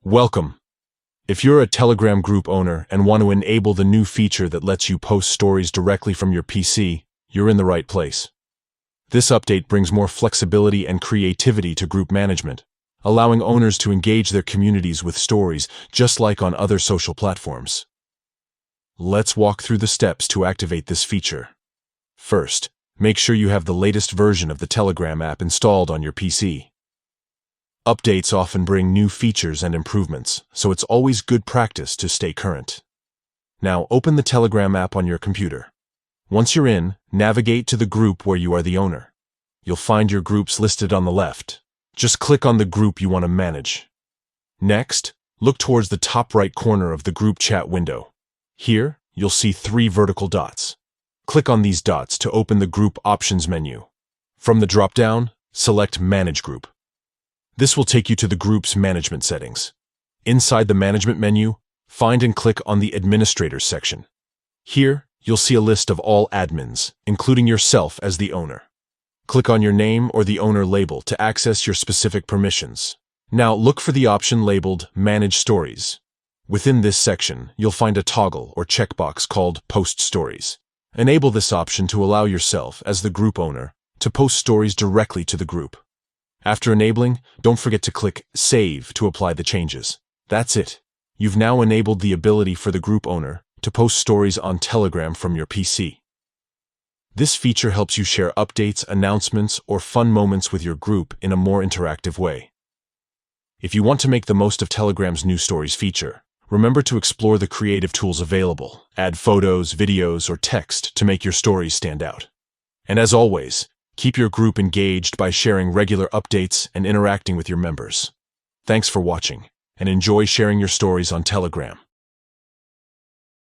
Welcome. If you're a Telegram group owner and want to enable the new feature that lets you post stories directly from your PC, you're in the right place. This update brings more flexibility and creativity to group management, allowing owners to engage their communities with stories just like on other social platforms. Let's walk through the steps to activate this feature. First, make sure you have the latest version of the Telegram app installed on your PC. Updates often bring new features and improvements, so it's always good practice to stay current. Now, open the Telegram app on your computer. Once you're in, navigate to the group where you are the owner. You'll find your groups listed on the left. Just click on the group you want to manage. Next, look towards the top right corner of the group chat window. Here, you'll see 3 vertical dots. Click on these dots to open the Group Options menu. From the drop-down, select Manage Group. This will take you to the group's management settings. Inside the Management menu, find and click on the Administrators section. Here, you'll see a list of all admins, including yourself as the owner. Click on your name or the owner label to access your specific permissions. Now, look for the option labeled Manage Stories. Within this section, you'll find a toggle or checkbox called Post Stories. Enable this option to allow yourself, as the group owner, to post stories directly to the group. After enabling, don't forget to click Save to apply the changes. That's it. You've now enabled the ability for the group owner to post stories on Telegram from your PC. This feature helps you share updates, announcements, or fun moments with your group in a more interactive way. If you want to make the most of Telegram's new Stories feature, remember to explore the creative tools available. Add photos, videos, or text to make your stories stand out. And as always, keep your group engaged by sharing regular updates and interacting with your members. Thanks for watching, and enjoy sharing your stories on Telegram.